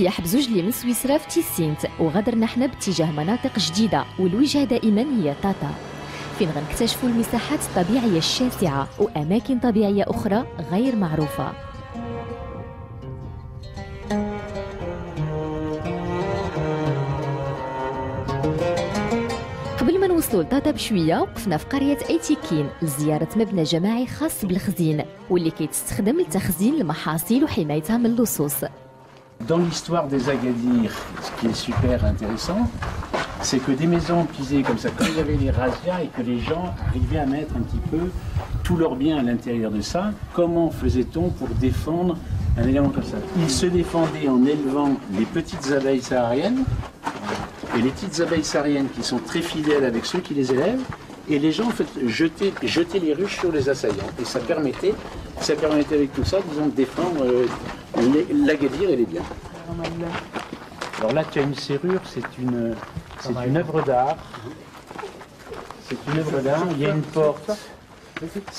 السياح بزوج لي من سويسرا في تيسينت وغادرنا حنا باتجاه مناطق جديدة والوجهة دائما هي طاطا فين غنكتشفوا المساحات الطبيعية الشاسعة وأماكن طبيعية أخرى غير معروفة. قبل ما نوصلوا لطاطا بشويه وقفنا في قريه ايتيكين لزياره مبنى جماعي خاص بالخزين واللي كيتستخدم لتخزين المحاصيل وحمايتها من اللصوص. Dans l'histoire des Agadir, ce qui est super intéressant, c'est que des maisons pisées comme ça, quand il y avait les razzias et que les gens arrivaient à mettre un petit peu tous leurs biens à l'intérieur de ça, comment faisait-on pour défendre un élément comme ça? Ils se défendaient en élevant les petites abeilles sahariennes, et les petites abeilles sahariennes qui sont très fidèles avec ceux qui les élèvent, et les gens en fait jetaient les ruches sur les assaillants. Et ça permettait avec tout ça, disons, de défendre l'Agadir et les biens. Alors là, tu as une serrure, c'est une œuvre d'art. C'est une œuvre d'art, il y a une porte.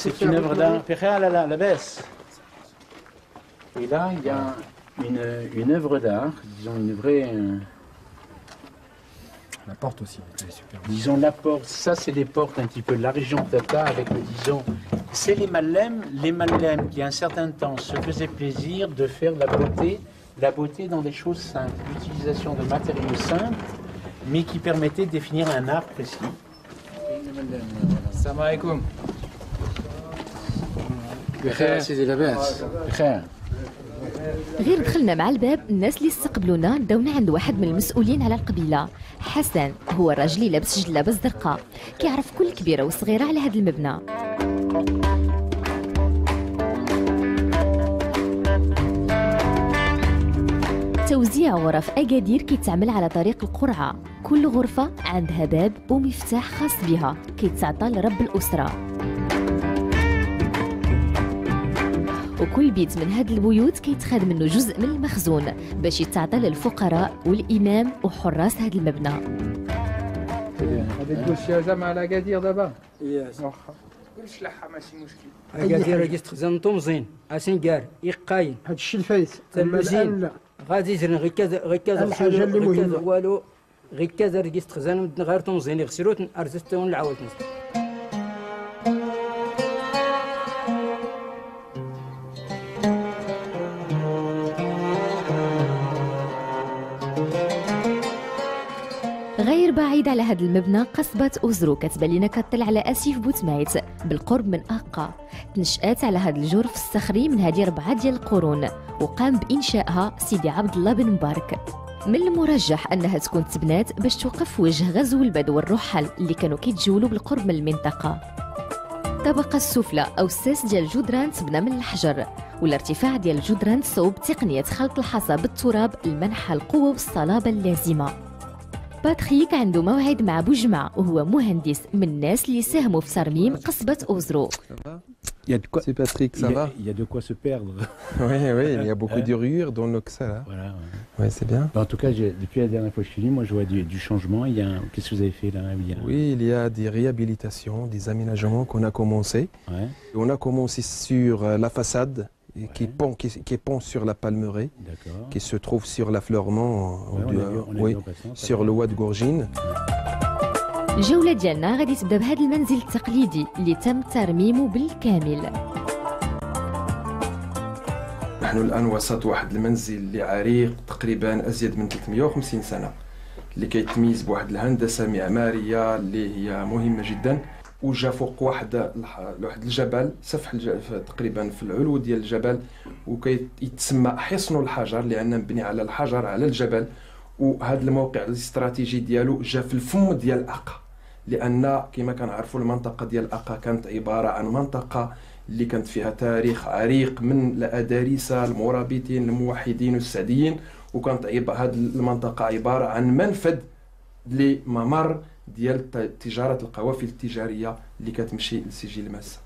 C'est une œuvre d'art. La baisse. Et là, il y a une œuvre d'art, disons une vraie... La porte aussi, elle est super. Disons la porte, ça c'est les portes un petit peu de la région de Tata avec disons, c'est les Mallem qui à un certain temps se faisaient plaisir de faire de la beauté dans des choses simples, l'utilisation de matériaux simples, mais qui permettaient de définir un art précis. Salam alaikum. سيدي لاباس بخير. غير دخلنا مع الباب الناس اللي استقبلونا داونا عند واحد من المسؤولين على القبيله. حسن هو الراجل اللي لابس جلابه الزرقاء كيعرف كل كبيره وصغيره على هذا المبنى. توزيع غرف أكادير كيتعمل على طريق القرعة، كل غرفة عندها باب ومفتاح خاص بها كيتعطى لرب الأسرة. وكل بيت من هاد البيوت كيتخاد منه جزء من المخزون باش يتعطى للفقراء والإمام وحراس هاد المبنى. هذا تقول شي حاجة مع أكادير دابا؟ واخا. كلش لحة ماشي مشكل. أكادير كيستخدم مزين، أسنكار، يقاين. هاد الشيء الفايت. الآن لا. غادي يجري غير كذا الحاجة اللي مهمة. والو غير كذا كيستخدم غير تمزين يغسلوه أرزتون العوض. غير بعيد على هذا المبنى قصبة أوزرو كتبان لنا كطل على أسيف بوتمايت بالقرب من أقا. تنشأت على هذا الجرف الصخري من هذه 4 ديال القرون وقام بإنشائها سيدي عبد الله بن مبارك. من المرجح أنها تكون تبنات باش توقف وجه غزو البدو والرحل اللي كانوا كيتجولوا بالقرب من المنطقة. الطبقة السفلى أو الساس ديال الجدران تبنى من الحجر والارتفاع ديال الجدران تصوب تقنية خلط الحصى بالتراب المنحة القوة والصلابة اللازمة. باتريك عنده موعد مع بوجمع وهو مهندس من الناس اللي ساهموا في ترميم قصبة أوزرو. C'est Patrick, ça va? Il y a de quoi se perdre. Oui, il y a beaucoup d'urures dans l'Oxa là. Voilà. Oui, c'est bien. En tout cas, depuis la dernière fois que je suis venu, moi je vois du changement. Qu'est-ce que vous avez fait là? Oui, il y a des réhabilitations, des aménagements qu'on a commencé. Ouais. On a commencé sur la façade qui pend sur la palmeraie, qui se trouve sur l'affleurement, sur le Ouad Gourgine. الجولة ديالنا غادي تبدا بهذا المنزل التقليدي اللي تم ترميمه بالكامل. نحن الآن وسط واحد المنزل اللي عريق تقريبا أزيد من 350 سنة اللي كيتميز بواحد الهندسة معمارية اللي هي مهمة جدا وجا فوق واحد الجبل سفح تقريبا في العلو ديال الجبل وكيتسمى حصن الحجر لأن مبني على الحجر على الجبل. وهذا الموقع الاستراتيجي ديالو جا في الفم ديال أقا لأن كما كنعرفوا المنطقة ديال أقا كانت عبارة عن منطقة اللي كانت فيها تاريخ عريق من الأدارسة المرابطين الموحدين والسعديين وكانت هذه المنطقة عبارة عن منفذ لممر ديال تجارة القوافل التجارية اللي كتمشي لسجل ماسا.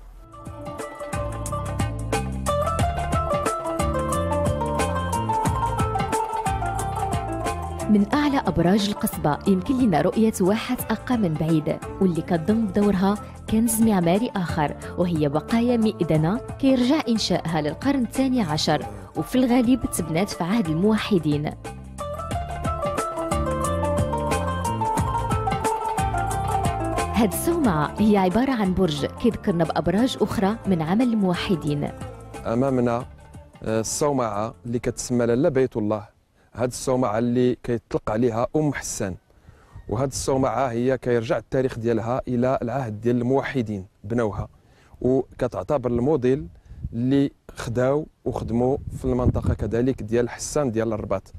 من أعلى أبراج القصبة يمكن لنا رؤية واحة أقا من بعيد واللي كتضم بدورها كنز معماري آخر وهي بقايا مئذنة كيرجع إنشائها للقرن الثاني عشر وفي الغالب تبنات في عهد الموحدين. هاد الصومعة هي عبارة عن برج كيذكرنا بأبراج أخرى من عمل الموحدين. أمامنا الصومعة اللي كتسمى لاله بيت الله. هاد الصومعة اللي كيطلق عليها أم حسان، وهاد الصومعة هي كيرجع التاريخ ديالها إلى العهد ديال الموحدين بنوها، وكتعتبر الموديل اللي خداو وخدموا في المنطقة كذلك ديال حسان ديال الرباط.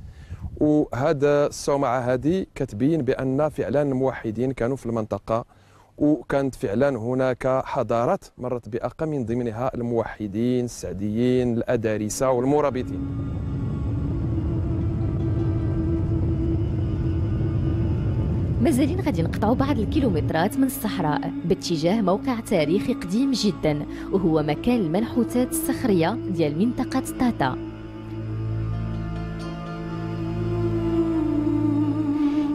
وهذا الصومعة هذه كتبين بأن فعلا الموحدين كانوا في المنطقة، وكانت فعلا هناك حضارات مرت بأقا من ضمنها الموحدين السعديين الأدارسة والمرابطين. مازالين غادي نقطعوا بعض الكيلومترات من الصحراء باتجاه موقع تاريخي قديم جدا، وهو مكان المنحوتات الصخرية ديال منطقة طاطا.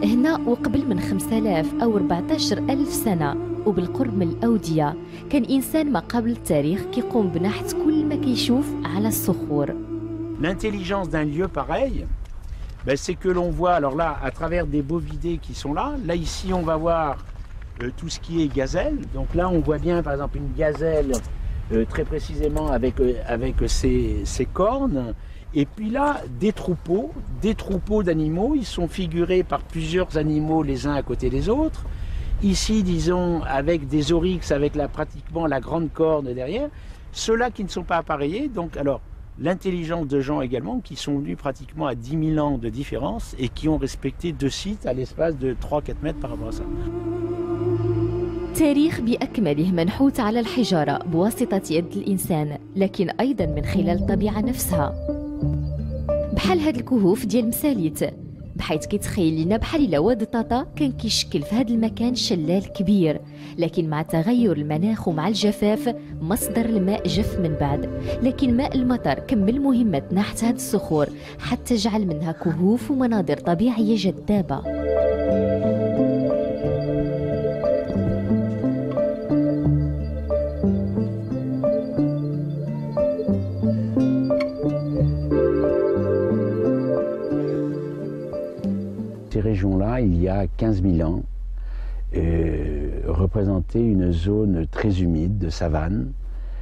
هنا وقبل من 5000 أو 14000 سنة وبالقرب من الأودية كان إنسان ما قبل التاريخ كيقوم بنحت كل ما كيشوف على الصخور. L'intelligence d'un lieu pareil, ben, c'est que l'on voit, alors là, à travers des bovidés qui sont là. Là, ici, on va voir tout ce qui est gazelle. Donc là, on voit bien, par exemple, une gazelle très précisément avec ses cornes. Et puis là, des troupeaux d'animaux. Ils sont figurés par plusieurs animaux les uns à côté des autres. Ici, disons, avec des oryx, avec pratiquement la grande corne derrière. Ceux-là qui ne sont pas appareillés. Donc, alors, l'intelligence de gens également qui sont venus pratiquement à 10 000 ans de différence et qui ont respecté 2 sites à l'espace de 3-4 mètres par rapport à ça. تاريخ بأكمله منحوت على الحجارة بواسطة يد الإنسان، لكن أيضا من خلال الطبيعة نفسها، بحال هاد الكهوف ديال مساليت، بحيث كيتخيل لنا بحال إلا واد طاطا كان كيشكل في هاد المكان شلال كبير، لكن مع تغير المناخ ومع الجفاف مصدر الماء جف من بعد، لكن ماء المطر كمل مهمة نحت هاد الصخور حتى جعل منها كهوف ومناظر طبيعية جذابة. Ces régions-là, il y a 15 000 ans, représentaient une zone très humide de savane.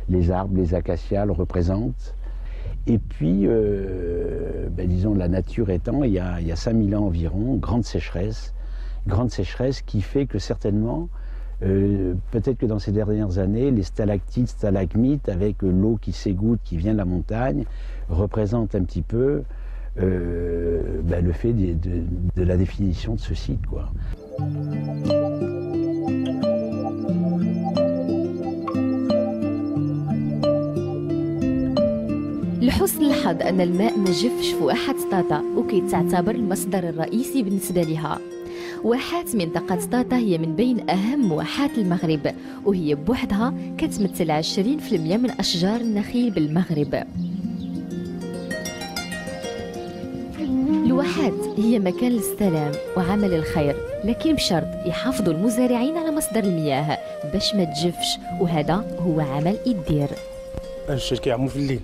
Les arbres, les acacias le représentent. Et puis, disons, la nature étant, il y a 5 000 ans environ, grande sécheresse qui fait que certainement, peut-être que dans ces dernières années, les stalactites, stalagmites, avec l'eau qui s'égoutte, qui vient de la montagne, représentent un petit peu le fait de la définition de ce site, quoi. لحسن الحظ أن الماء ما جفش في واحات طاطا وكيتعتبر المصدر الرئيسي بالنسبة لها. واحات منطقة طاطا هي من بين أهم واحات المغرب، وهي بوحدها كتمثل 20% من أشجار النخيل بالمغرب. الواحات هي مكان للسلام وعمل الخير، لكن بشرط يحافظوا المزارعين على مصدر المياه باش ما تجفش، وهذا هو عمل يدير. الشاش كيعمو في الليل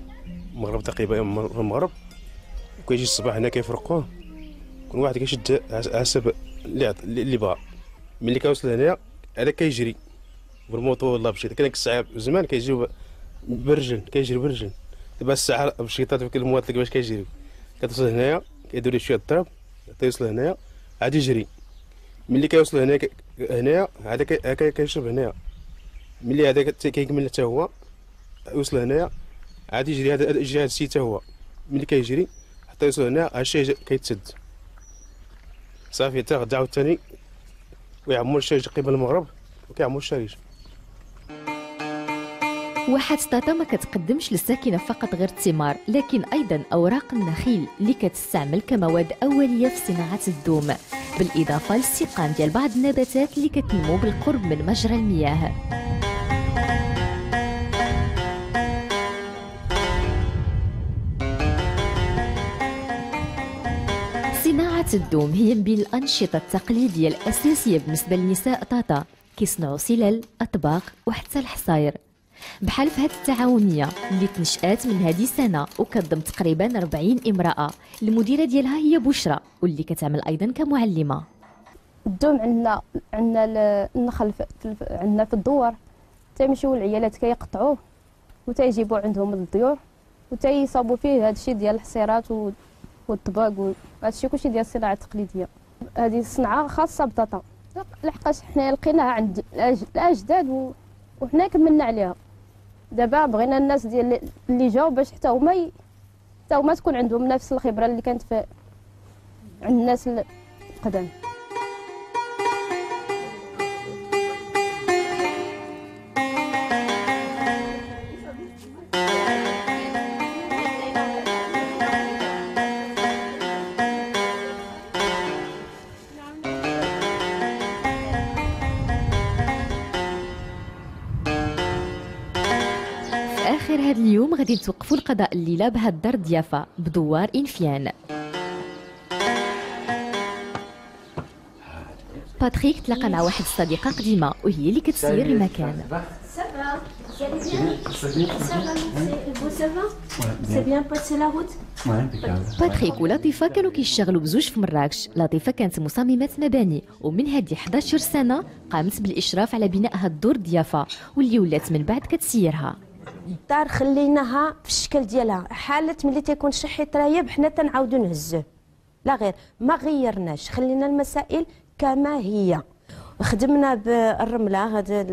المغرب تقريبا، المغرب كيجي الصباح هنا كيفرقوه، كل واحد كيشد حسب اللي بغا. ملي كيوصل هنا هذا كيجري بالموطو والله بشي، كان ديك الساعه زمان كيجيو برجل، كيجري برجل. دابا الساعه بشيطات في كل مواطن كيفاش كيجري، كتوصل هنايا كيدير ليه شويه الضرب كيوصل هنايا عاد يجري. ملي كيوصل هنايا هذا كيشرب هنايا، ملي هذا كيكمل حتى هو يوصل هنايا عاد يجري، هذا يجري هذا الشيء حتى هو. ملي كيجري حتى يوصل هنا هذا الشيء كيتسد صافي، حتى غدا عاوتاني ويعمر الشارج قبل المغرب وكيعمر الشارج. واحات طاطا ما كتقدمش للساكنه فقط غير الثمار، لكن ايضا اوراق النخيل اللي كتستعمل كمواد اوليه في صناعه الدوم، بالاضافه للسقان ديال بعض النباتات اللي كتنمو بالقرب من مجرى المياه. صناعه الدوم هي من بين الانشطه التقليديه الاساسيه بالنسبه لنساء طاطا، كيصنعوا سلال، اطباق وحتى الحصاير. بحال في هذه التعاونيه اللي تنشأت من هذه السنه وكتضم تقريبا 40 امراه، المديره ديالها هي بشرى واللي كتعمل ايضا كمعلمه. الدوم عندنا النخل عندنا في الدور، تيمشيو العيالات كيقطعوه وتيجيبوا عندهم الضيور وتيصابوا فيه هذا الشيء ديال الحصيرات والطباق وهذا الشيء كلشي ديال الصناعه التقليديه. هذه الصنعه خاصه بطاطا لحقاش حنا لقيناها عند الاجداد وحنا كملنا عليها. دابا بغينا الناس ديال اللي جاوا باش حتى هما تكون عندهم نفس الخبره اللي كانت في عند الناس القدام. آخر هذا اليوم غادي نتوقفوا لقضاء الليلة بهاد الدار ضيافة بدوار إنفيان. باتريك تلاقى مع واحد الصديقة قديمة وهي اللي كتسير المكان. باتريك ولطيفة كانوا كيشتغلوا بزوج في مراكش. لطيفة كانت مصممة مباني ومن هذه 11 سنة قامت بالإشراف على بناء هاد الدور ضيافة واللي ولات من بعد كتسيرها. الدار خليناها في الشكل ديالها، حالة ملي تيكون شي حيط رايب حنا تنعاودو نهزوه، لا غير ما غيرناش، خلينا المسائل كما هي. خدمنا بالرمله، هذا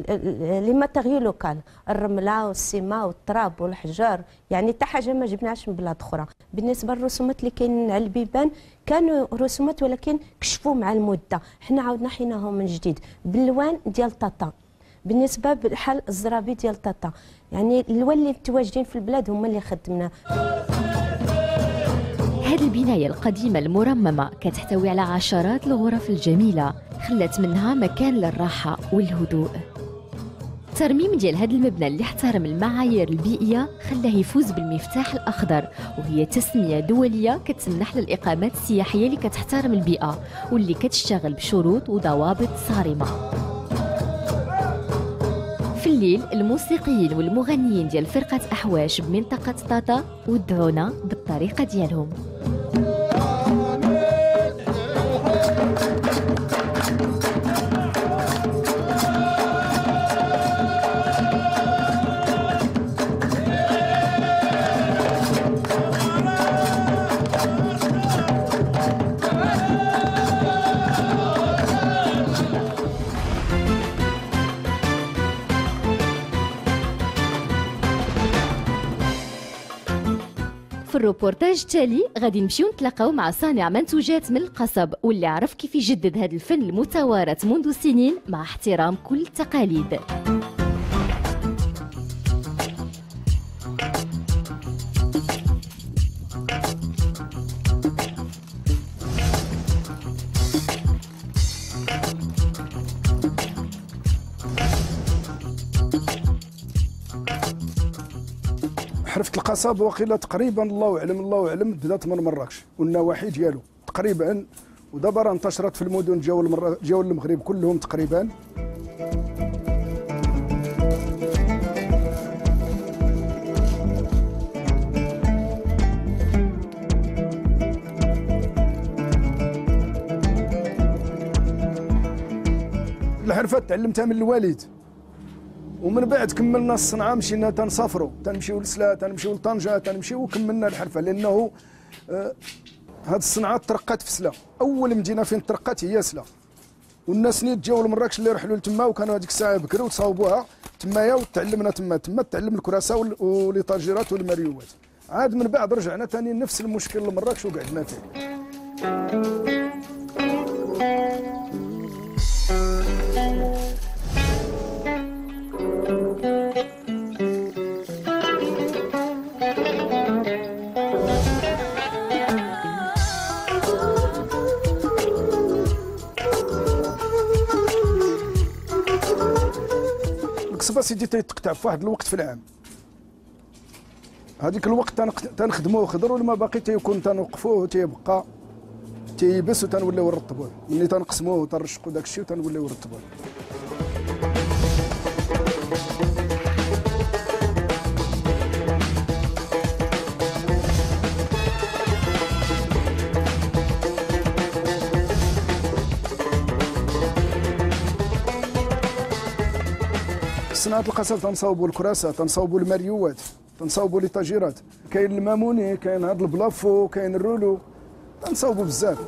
لي ماتيريو لوكال، الرمله والسيما والتراب والحجار، يعني حتى حاجه ما جبناهاش من بلاد اخرى. بالنسبه للرسومات اللي كاينين على البيبان كانوا رسومات ولكن كشفوا مع المده، حنا عاودنا حيناهم من جديد باللوان ديال طاطا. بالنسبه بحال الزرابي ديال طاطا، يعني الالوان اللي متواجدين في البلاد هما اللي خدمنا. هذه البناية القديمة المرممة كتحتوي على عشرات الغرف الجميلة خلت منها مكان للراحة والهدوء. الترميم ديال هذا المبنى اللي احترم المعايير البيئية خلاه يفوز بالمفتاح الأخضر، وهي تسمية دولية كتسمح للإقامات السياحية اللي كتحترم البيئة واللي كتشتغل بشروط وضوابط صارمة. في الليل الموسيقيين والمغنيين ديال فرقة أحواش بمنطقة طاطا ودعونا بالطريقة ديالهم. في الروبورتاج التالي غادي نمشيو نتلاقاو مع صانع منتوجات من القصب واللي عرف كيف يجدد هذا الفن المتوارث منذ سنين مع احترام كل التقاليد. حرفة القصب وقيله تقريبا الله اعلم بدات من مراكش والنواحي ديالو تقريبا، ودابا راه انتشرت في المدن جاو المغرب كلهم تقريبا. الحرفة تعلمتها من الوالد ومن بعد كملنا الصنعه، مشينا تنسافروا، تنمشيو لسلا، تنمشيو لطنجه، تنمشيو وكملنا الحرفه، لانه هذه الصنعه ترقات في سلا. اول مدينه فين ترقات هي سلا، والناس نيت جاو لمراكش اللي رحلوا لتما وكانوا هذيك الساعه بكري وتصاوبوها تمايا وتعلمنا تما تعلم الكراسه وليطاجيرات والمريوات. عاد من بعد رجعنا ثاني نفس المشكل لمراكش وقعدنا فيه. القصبه سيدي تيتقطع في واحد الوقت في العام، هذيك الوقت تنخدموه خضر ولما باقي تيكون تنوقفوه تيبقى تيبس وتنوليو نرطبوه، ملي تنقسموه وتنرشقوا داك الشيء وتنوليو نرطبوه. صناعه القصب تنصاوبوا الكراسه، تنصاوبوا الماريوات، تنصاوبوا لي طاجيرات، كاين الماموني، كاين هذا البلافو، كاين الرولو، تنصاوبوا بزاف.